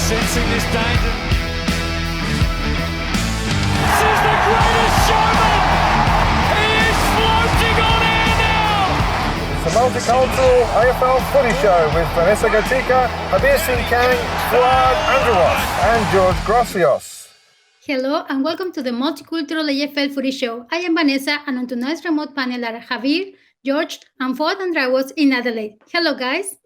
sensing this danger. This is the greatest showman! He is floating on air now! It's the Multicultural AFL Footy Show with Venessa, Harbir, Fouad, and George Grossios. Hello and welcome to the Multicultural AFL Footy Show. I am Venessa and on tonight's remote panel are Harbir, George and Fouad and in Adelaide. Hello guys.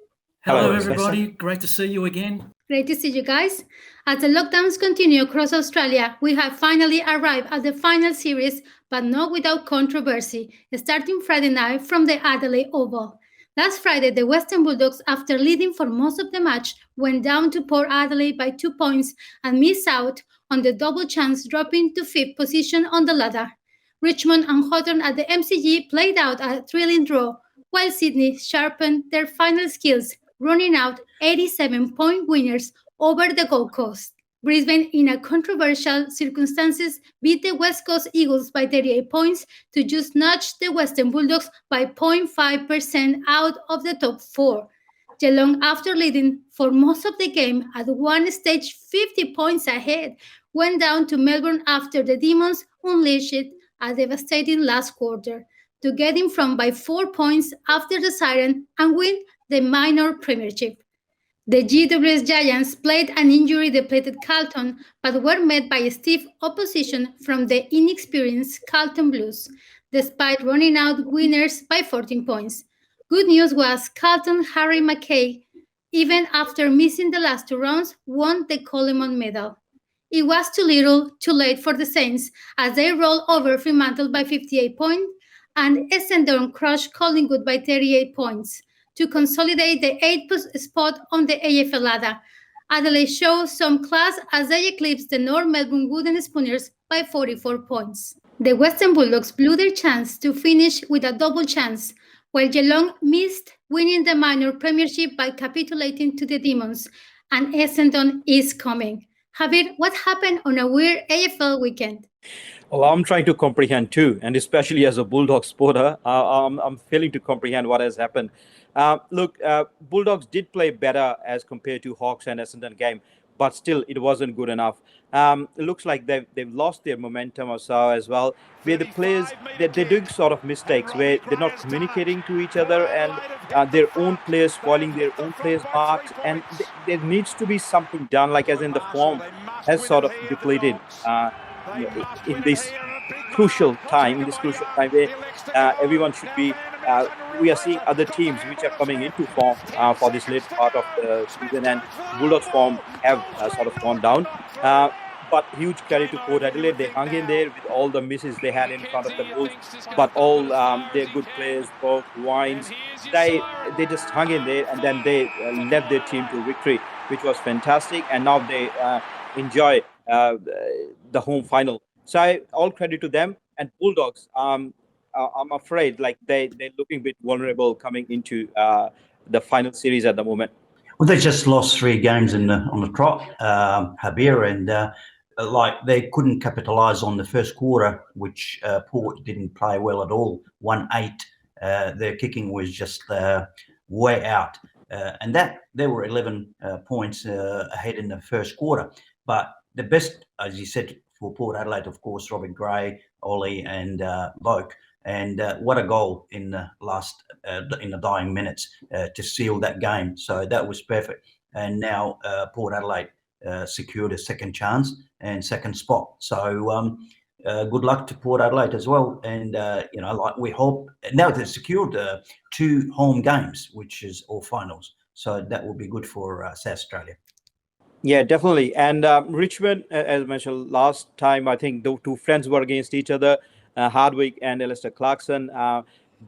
Hello everybody, great to see you again. Great to see you guys. As the lockdowns continue across Australia, we have finally arrived at the final series, but not without controversy, starting Friday night from the Adelaide Oval. Last Friday, the Western Bulldogs, after leading for most of the match, went down to Port Adelaide by 2 points and missed out on the double chance, dropping to 5th position on the ladder. Richmond and Hawthorn at the MCG played out a thrilling draw, while Sydney sharpened their final skills, running out 87-point winners over the Gold Coast. Brisbane, in a controversial circumstances, beat the West Coast Eagles by 38 points to just nudge the Western Bulldogs by 0.5% out of the top 4. Geelong, after leading for most of the game at one stage 50 points ahead, went down to Melbourne after the Demons unleashed a devastating last quarter to get in front by 4 points after the siren and win the minor premiership. The GWS Giants played an injury-depleted Carlton, but were met by stiff opposition from the inexperienced Carlton Blues, despite running out winners by 14 points. Good news was Carlton Harry McKay, even after missing the last 2 rounds, won the Coleman medal. It was too little, too late for the Saints as they rolled over Fremantle by 58 points and Ascendant crushed Collingwood by 38 points to consolidate the 8th spot on the AFL ladder. Adelaide showed some class as they eclipsed the North Melbourne Wooden Spooners by 44 points. The Western Bulldogs blew their chance to finish with a double chance, while Geelong missed winning the minor premiership by capitulating to the Demons, and Ascendant is coming. Harbir, what happened on a weird AFL weekend? Well, I'm trying to comprehend too, and especially as a Bulldog supporter, I'm failing to comprehend what has happened. Bulldogs did play better as compared to Hawks and Ascendant game, but still it wasn't good enough. It looks like they've lost their momentum or so as well, where the players, they're doing sort of mistakes where they're not communicating to each other and their own players spoiling their own players' marks, and there needs to be something done, like as in the form has sort of depleted in this crucial time where everyone should be. We are seeing other teams which are coming into form for this late part of the season, and Bulldogs' form have sort of gone down. But huge credit to Port Adelaide. They hung in there with all the misses they had in front of the Bulls, but all their good players, both Wines, they just hung in there, and then they led their team to victory, which was fantastic. And now they enjoy the home final. So all credit to them. And Bulldogs, I'm afraid like they're looking a bit vulnerable coming into the final series at the moment. Well, they just lost 3 games on the trot, Harbir, and they couldn't capitalise on the first quarter, which Port didn't play well at all. 1-8, their kicking was just way out, and that there were 11 points ahead in the first quarter. But the best, as you said, for Port Adelaide, of course, Robert Gray, Ollie, and Loke. And what a goal in the last, in the dying minutes to seal that game. So that was perfect. And now Port Adelaide secured a second chance and second spot. So good luck to Port Adelaide as well. And, we hope now they've secured 2 home games, which is all finals. So that will be good for South Australia. Yeah, definitely. And Richmond, as mentioned last time, I think the 2 friends were against each other, Hardwick and Alistair Clarkson,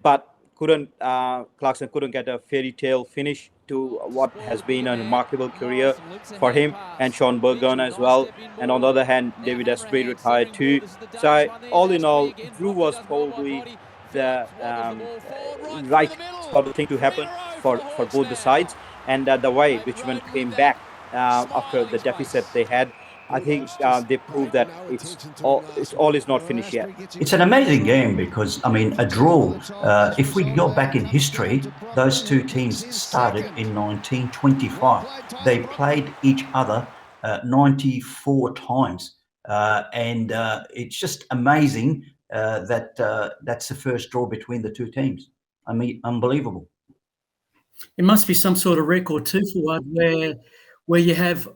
but Clarkson couldn't get a fairy tale finish to what has been a remarkable career for him, and Sean Burgon as well. And on the other hand, David Asprey retired too. So all in all, Drew was probably the right sort of thing to happen for both the sides. And the way Richmond came back after the deficit they had, I think they proved that it's all is not finished yet. It's an amazing game because, a draw, if we go back in history, those 2 teams started in 1925. They played each other 94 times. And it's just amazing that that's the first draw between the two teams. I mean, unbelievable. It must be some sort of record too, Fouad, where you have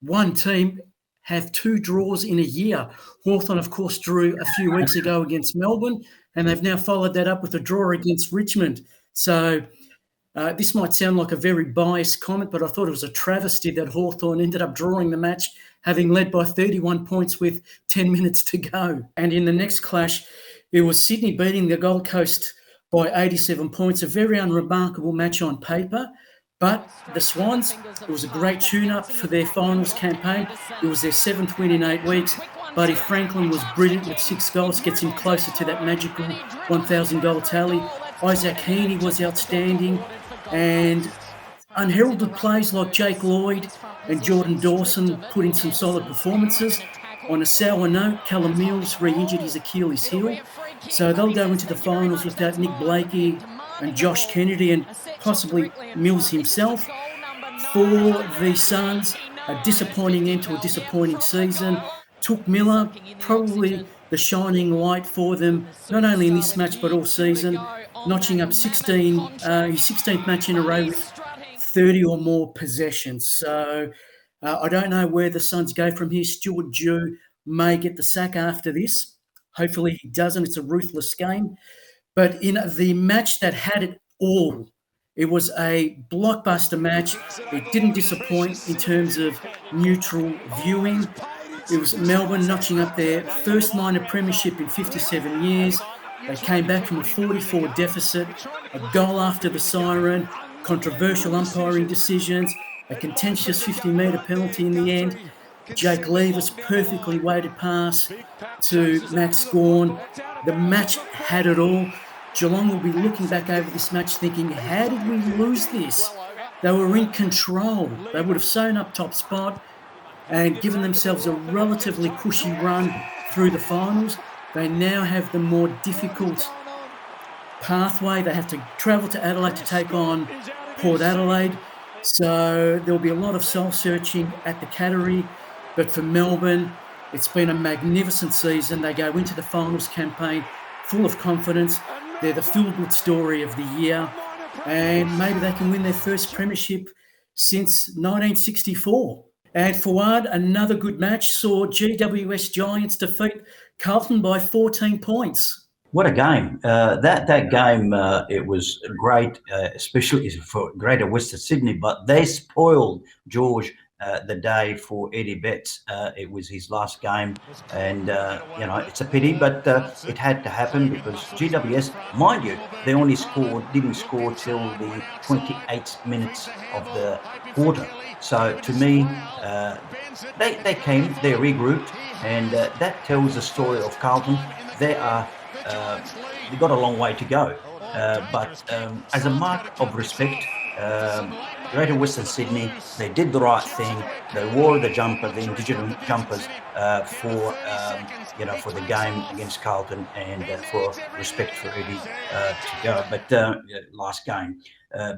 one team have 2 draws in a year. Hawthorn, of course, drew a few weeks ago against Melbourne, and they've now followed that up with a draw against Richmond. So this might sound like a very biased comment, but I thought it was a travesty that Hawthorn ended up drawing the match, having led by 31 points with 10 minutes to go. And in the next clash, it was Sydney beating the Gold Coast by 87 points, a very unremarkable match on paper. But the Swans, it was a great tune-up for their finals campaign. It was their 7th win in 8 weeks. Buddy Franklin was brilliant with 6 goals, gets him closer to that magical 1,000-goal tally. Isaac Heaney was outstanding. And unheralded plays like Jake Lloyd and Jordan Dawson put in some solid performances. On a sour note, Callum Mills re-injured his Achilles heel. So they'll go into the finals without Nick Blakey and Josh Kennedy and possibly Mills himself. For the Suns, a disappointing end to a disappointing season. Took Miller, probably the shining light for them, not only in this match but all season, notching up his 16th match in a row with 30 or more possessions. So I don't know where the Suns go from here. Stuart Dew may get the sack after this. Hopefully he doesn't. It's a ruthless game. But in the match that had it all, it was a blockbuster match. It didn't disappoint in terms of neutral viewing. It was Melbourne notching up their first minor premiership in 57 years. They came back from a 44 deficit, a goal after the siren, controversial umpiring decisions, a contentious 50-metre penalty in the end. Jake Lever's perfectly weighted pass to Max Gawn. The match had it all. Geelong will be looking back over this match thinking, how did we lose this? They were in control. They would have sewn up top spot and given themselves a relatively cushy run through the finals. They now have the more difficult pathway. They have to travel to Adelaide to take on Port Adelaide. So there'll be a lot of soul-searching at the Cattery. But for Melbourne, it's been a magnificent season. They go into the finals campaign full of confidence. They're the feel-good story of the year. And maybe they can win their first premiership since 1964. And Fouad, another good match, saw GWS Giants defeat Carlton by 14 points. What a game. That game, it was great, especially for Greater Western Sydney, but they spoiled George the day for Eddie Betts. It was his last game, and it's a pity, but it had to happen because GWS, mind you, they only didn't score till the 28th minutes of the quarter. So to me, they came, they regrouped, and that tells the story of Carlton. They've got a long way to go, but as a mark of respect, Greater Western Sydney, they did the right thing. They wore the indigenous jumpers for the game against Carlton and for respect for Eddie to go. But last game,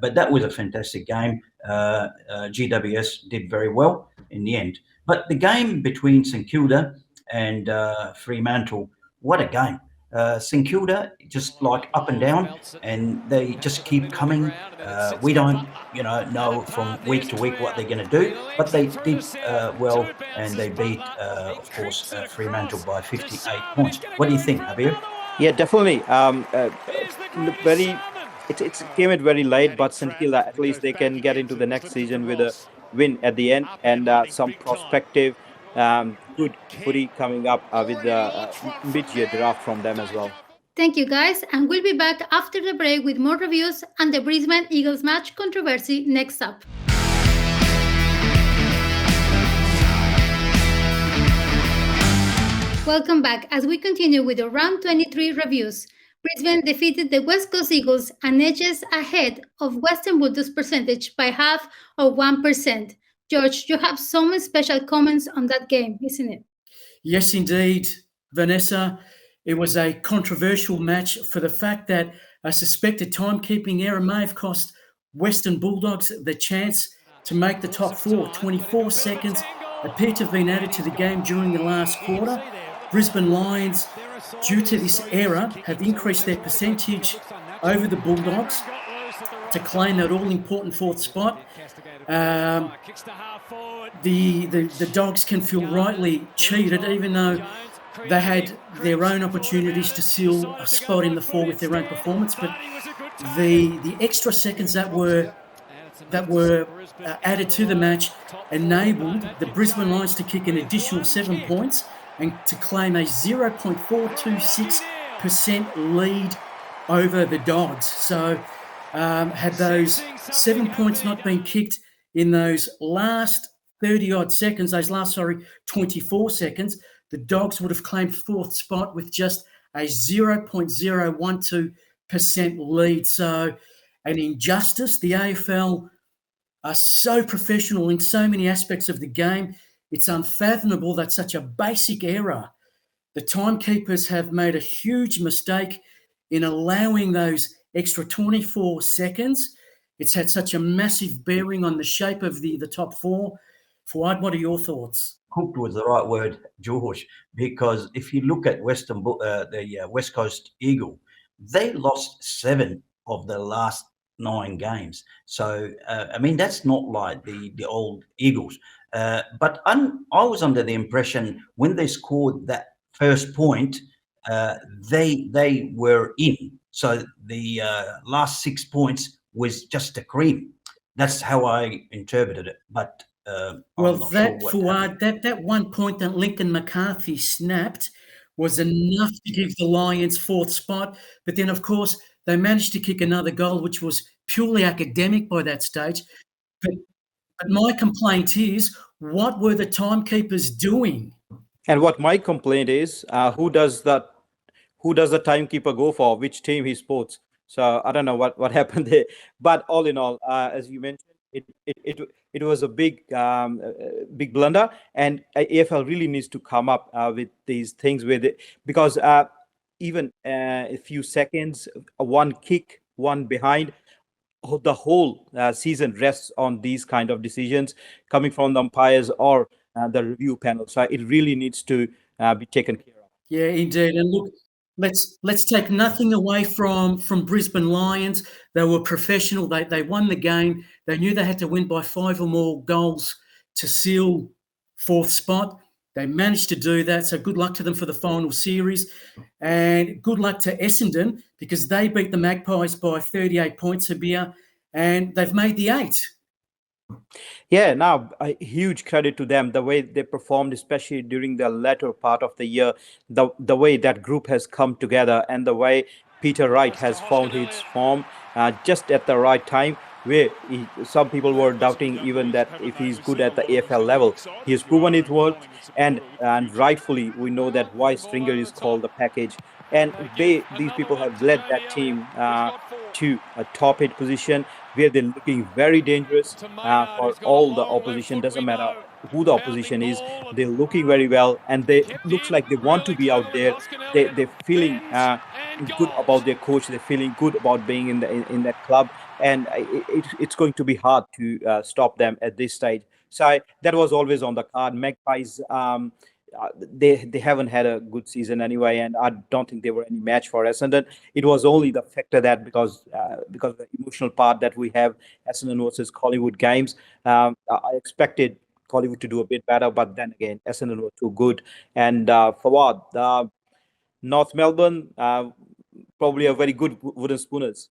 but that was a fantastic game. GWS did very well in the end. But the game between St Kilda and Fremantle, what a game! St Kilda just like up and down, and they just keep coming. We don't, know from week to week what they're going to do, but they did well, and they beat, of course, Fremantle by 58 points. What do you think, Harbir? Yeah, definitely. It came in very late, but St Kilda, at least they can get into the next season with a win at the end and some prospective. Good footy coming up with the mid-year draft from them as well. Thank you, guys, and we'll be back after the break with more reviews and the Brisbane Eagles match controversy next up. Welcome back as we continue with the round 23 reviews. Brisbane defeated the West Coast Eagles and edges ahead of Western Bulldogs percentage by half of 1%. George, you have some special comments on that game, isn't it? Yes, indeed, Venessa. It was a controversial match for the fact that a suspected timekeeping error may have cost Western Bulldogs the chance to make the top four. 24 seconds appear to have been added to the game during the last quarter. Brisbane Lions, due to this error, have increased their percentage over the Bulldogs to claim that all-important fourth spot. The Dogs can feel rightly cheated, even though they had their own opportunities to seal a spot in the four with their own performance. But the extra seconds that were added to the match enabled the Brisbane Lions to kick an additional 7 points and to claim a 0.426% lead over the Dogs. So had those 7 points not been kicked in those last 30-odd seconds, 24 seconds, the Dogs would have claimed fourth spot with just a 0.012% lead. So an injustice. The AFL are so professional in so many aspects of the game. It's unfathomable that such a basic error. The timekeepers have made a huge mistake in allowing those extra 24 seconds. It's had such a massive bearing on the shape of the top four. Fouad, what are your thoughts? Cooked was the right word, George, because if you look at the West Coast Eagle, they lost 7 of the last 9 games. So, I mean, that's not like the old Eagles. But I was under the impression when they scored that first point, they were in. So the last 6 points was just a cream. That's how I interpreted it. But well, that Fouad, that 1 point that Lincoln McCarthy snapped was enough to give the Lions fourth spot. But then, of course, they managed to kick another goal, which was purely academic by that stage. But my complaint is, what were the timekeepers doing? And what my complaint is, who does the timekeeper go for? Which team he supports? So I don't know what happened there. But all in all, as you mentioned, it was a big blunder, and AFL really needs to come up with these things with it, because even a few seconds, one kick, one behind, the whole season rests on these kind of decisions coming from the umpires or the review panel. So it really needs to be taken care of. Yeah, indeed. And look, let's take nothing away from Brisbane Lions. They were professional. They won the game. They knew they had to win by 5 or more goals to seal fourth spot. They managed to do that. So good luck to them for the final series. And good luck to Ascendant, because they beat the Magpies by 38 points, Harbir, and they've made the 8. Yeah, now a huge credit to them, the way they performed, especially during the latter part of the year, the way that group has come together, and the way Peter Wright has found his form just at the right time, where some people were doubting even that if he's good at the AFL level. He has proven his worth, and rightfully we know that why Stringer is called the package. And these people have led that team to a top 8 position, where they're looking very dangerous for all the opposition. Doesn't matter who the opposition is, they're looking very well, and they looks like they want to be out there. They're feeling good about their coach. They're feeling good about being in that club, and it's going to be hard to stop them at this stage. So that was always on the card. Magpies, they haven't had a good season anyway, and I don't think they were any match for Ascendant. It was only the factor that because of the emotional part that we have, Ascendant versus Collingwood games, I expected Collingwood to do a bit better, but then again, Ascendant were too good. And Fouad, North Melbourne, probably a very good wooden spooners.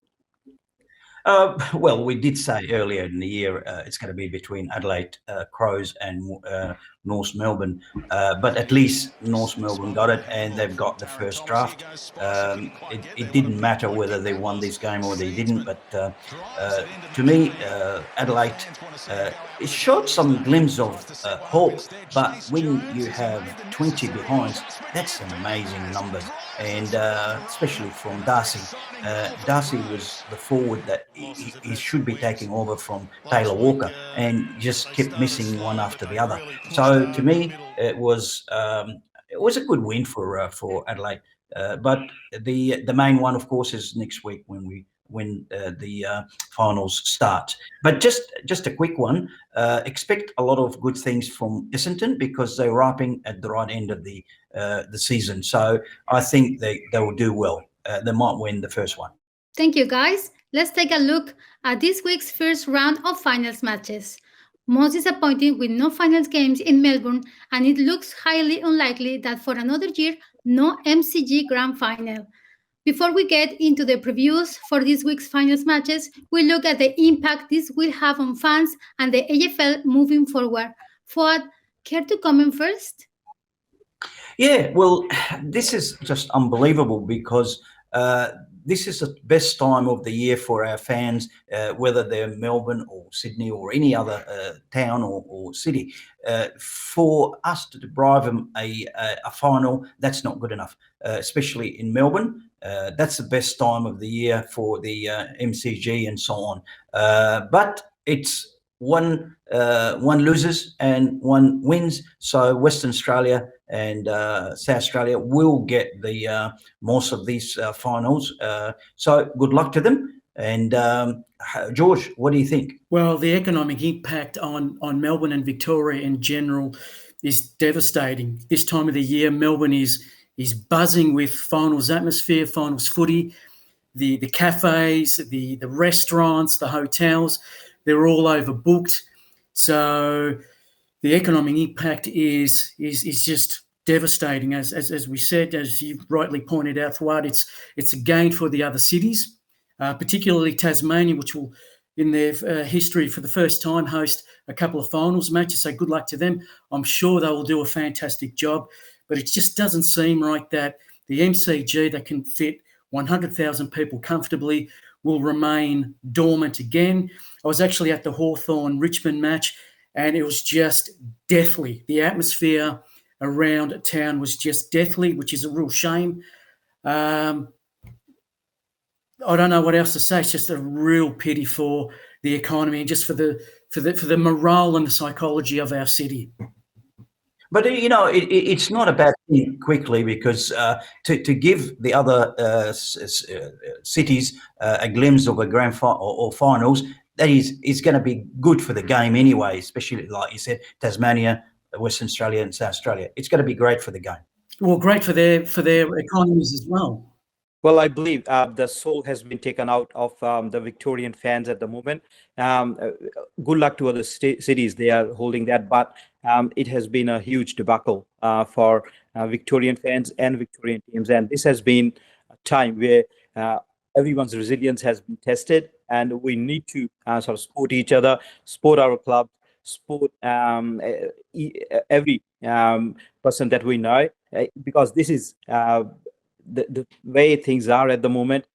Well, we did say earlier in the year it's going to be between Adelaide Crows and North Melbourne, but at least North Melbourne got it, and they've got the first draft. It didn't matter whether they won this game or they didn't, but to me, Adelaide, it showed some glimpse of hope, but when you have 20 behinds, that's an amazing number, and especially from Darcy. Darcy was the forward that he should be taking over from Taylor Walker, and just kept missing one after the other. So to me, it was a good win for Adelaide. But the main one, of course, is next week when when the finals start. But just a quick one. Expect a lot of good things from Ascendant because they're ripening at the right end of the season. So I think they will do well. They might win the first one. Thank you, guys. Let's take a look at this week's first round of finals matches. Most disappointing with no finals games in Melbourne, and it looks highly unlikely that for another year, no MCG Grand Final. Before we get into the previews for this week's finals matches, we look at the impact this will have on fans and the AFL moving forward. Fouad, care to comment first? Yeah, well, this is just unbelievable because this is the best time of the year for our fans, whether they're Melbourne or Sydney or any other town or city. For us to deprive them a final, that's not good enough, especially in Melbourne. That's the best time of the year for the MCG and so on. But it's one loses and one wins. So Western Australia and South Australia will get the most of these finals. So good luck to them. And George, what do you think? Well, the economic impact on Melbourne and Victoria in general is devastating. This time of the year, Melbourne is buzzing with finals atmosphere, finals footy, the cafes, the restaurants, the hotels. They're all overbooked. So the economic impact is just devastating. As we said, as you rightly pointed out, Fouad, it's a gain for the other cities, particularly Tasmania, which will, in their history for the first time, host a couple of finals matches. So good luck to them. I'm sure they will do a fantastic job. But it just doesn't seem like that the MCG that can fit 100,000 people comfortably will remain dormant again. I was actually at the Hawthorn-Richmond match and it was just deathly. The atmosphere around town was just deathly, which is a real shame. I don't know what else to say. It's just a real pity for the economy and just for the morale and the psychology of our city. But, you know, it's not a bad thing quickly because to give the other cities a glimpse of a grand final or finals, that is going to be good for the game anyway, especially, like you said, Tasmania, Western Australia and South Australia. It's going to be great for the game. Well, great for their economies as well. Well, I believe the soul has been taken out of the Victorian fans at the moment. Good luck to other cities. They are holding that, but it has been a huge debacle for Victorian fans and Victorian teams. And this has been a time where everyone's resilience has been tested, and we need to sort of support each other, support our club, support every person that we know, because this is the way things are at the moment.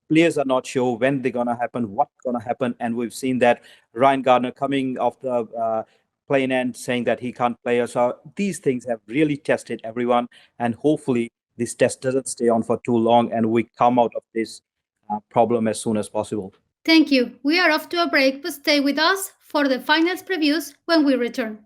Players are not sure when they're going to happen, what's going to happen. And we've seen that Ryan Gardner coming off the plane and saying that he can't play. So these things have really tested everyone. And hopefully this test doesn't stay on for too long and we come out of this problem as soon as possible. Thank you. We are off to a break, but stay with us for the finals previews when we return.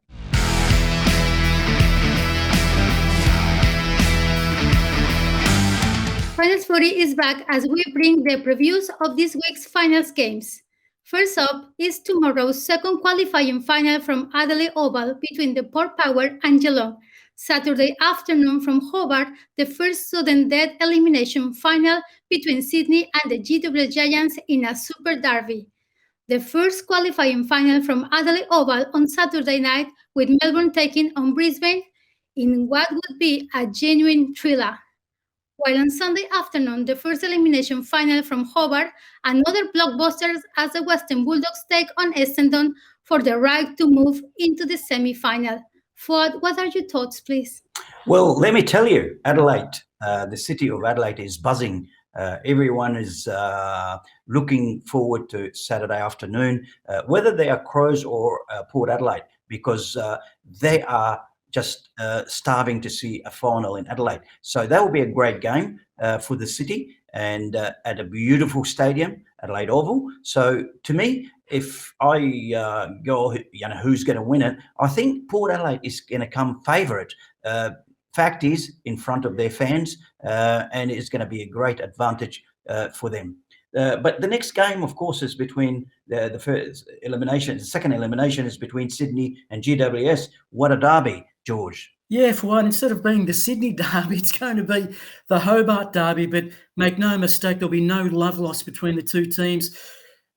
Finals Footy is back as we bring the previews of this week's finals games. First up is tomorrow's second qualifying final from Adelaide Oval between the Port Power and Geelong. Saturday afternoon from Hobart, the first sudden death elimination final between Sydney and the GW Giants in a Super Derby. The first qualifying final from Adelaide Oval on Saturday night with Melbourne taking on Brisbane in what would be a genuine thriller. While on Sunday afternoon, the first elimination final from Hobart, another blockbuster as the Western Bulldogs take on Ascendant for the right to move into the semi-final. Fouad, what are your thoughts, please? Well, let me tell you, Adelaide, the city of Adelaide is buzzing. Everyone is looking forward to Saturday afternoon, whether they are Crows or Port Adelaide, because they are just starving to see a final in Adelaide. So that will be a great game for the city and at a beautiful stadium, Adelaide Oval. So to me, if I go, who's going to win it, I think Port Adelaide is going to come favourite. Fact is, in front of their fans, and it's going to be a great advantage for them. But the next game, of course, is between the first elimination. The second elimination is between Sydney and GWS. What a derby, George. Yeah, Fouad, instead of being the Sydney derby, it's going to be the Hobart derby. But make no mistake, there'll be no love lost between the two teams.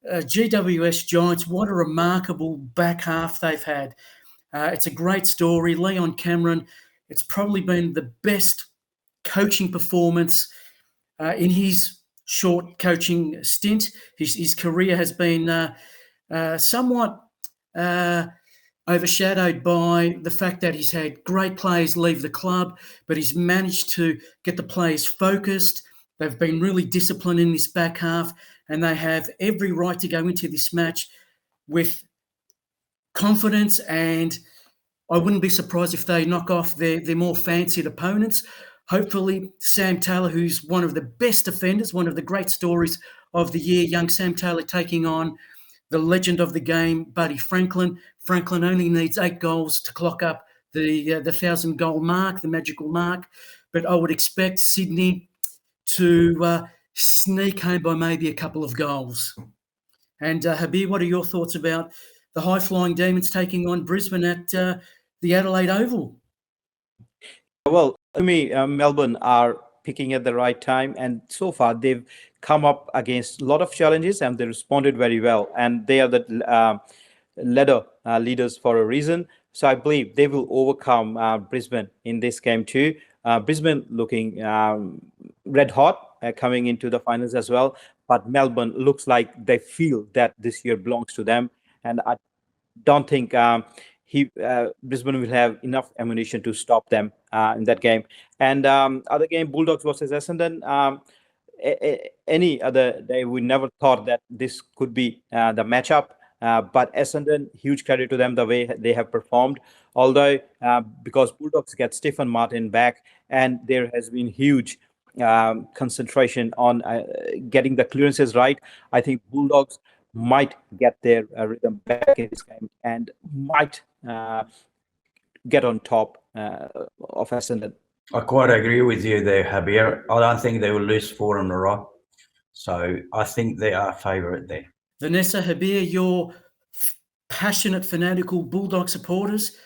GWS Giants, what a remarkable back half they've had. It's a great story. Leon Cameron, it's probably been the best coaching performance in his short coaching stint. His career has been somewhat overshadowed by the fact that he's had great players leave the club, but he's managed to get the players focused. They've been really disciplined in this back half, and they have every right to go into this match with confidence, and I wouldn't be surprised if they knock off their more fancied opponents. Hopefully, Sam Taylor, who's one of the best defenders, one of the great stories of the year, young Sam Taylor taking on the legend of the game, Buddy Franklin. Franklin only needs 8 goals to clock up the 1,000-goal mark, the magical mark. But I would expect Sydney to sneak home by maybe a couple of goals. And Harbir, what are your thoughts about the high-flying Demons taking on Brisbane at the Adelaide Oval? Well, to me, Melbourne are picking at the right time, and so far they've come up against a lot of challenges and they responded very well, and they are the leaders for a reason. So I believe they will overcome Brisbane in this game too. Brisbane looking red hot coming into the finals as well, but Melbourne looks like they feel that this year belongs to them, and I don't think Brisbane will have enough ammunition to stop them in that game. And other game, Bulldogs versus Ascendant. Any other day, we never thought that this could be the matchup. But Ascendant, huge credit to them the way they have performed. Although because Bulldogs get Stephen Martin back, and there has been huge concentration on getting the clearances right, I think Bulldogs might get their rhythm back in this game and might get on top of Ascendant. I quite agree with you there, Harbir. I don't think they will lose 4 in a row. So I think they are favourite there. Venessa, Harbir, your passionate, fanatical Bulldog supporters,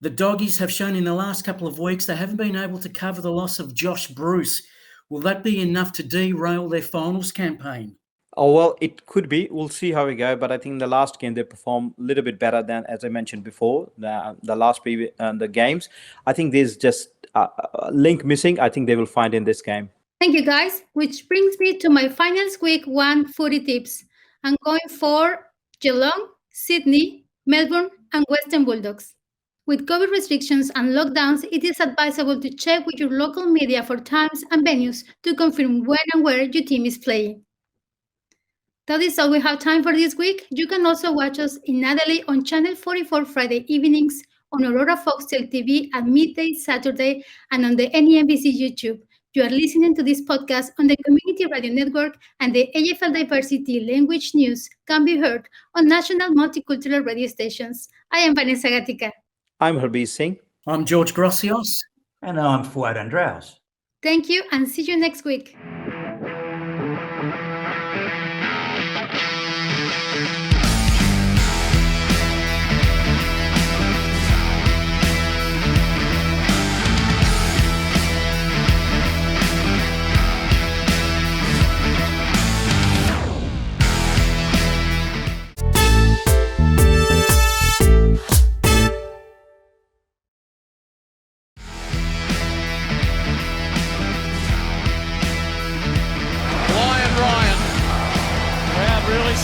the Doggies have shown in the last couple of weeks they haven't been able to cover the loss of Josh Bruce. Will that be enough to derail their finals campaign? Oh, well, it could be. We'll see how we go. But I think in the last game, they performed a little bit better than, as I mentioned before, the last the games. I think there's just a link missing. I think they will find in this game. Thank you, guys. Which brings me to my finals week 1 footy tips. I'm going for Geelong, Sydney, Melbourne, and Western Bulldogs. With COVID restrictions and lockdowns, it is advisable to check with your local media for times and venues to confirm when and where your team is playing. That is all we have time for this week. You can also watch us in Adelaide on Channel 44 Friday evenings, on Aurora Foxtel TV at midday Saturday, and on the NEMBC YouTube. You are listening to this podcast on the Community Radio Network, and the AFL Diversity Language News can be heard on national multicultural radio stations. I am Venessa Gatica. I'm Harbir Singh. I'm George Grossios. And I'm Fouad Andraus. Thank you, and see you next week.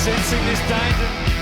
Sensing this danger.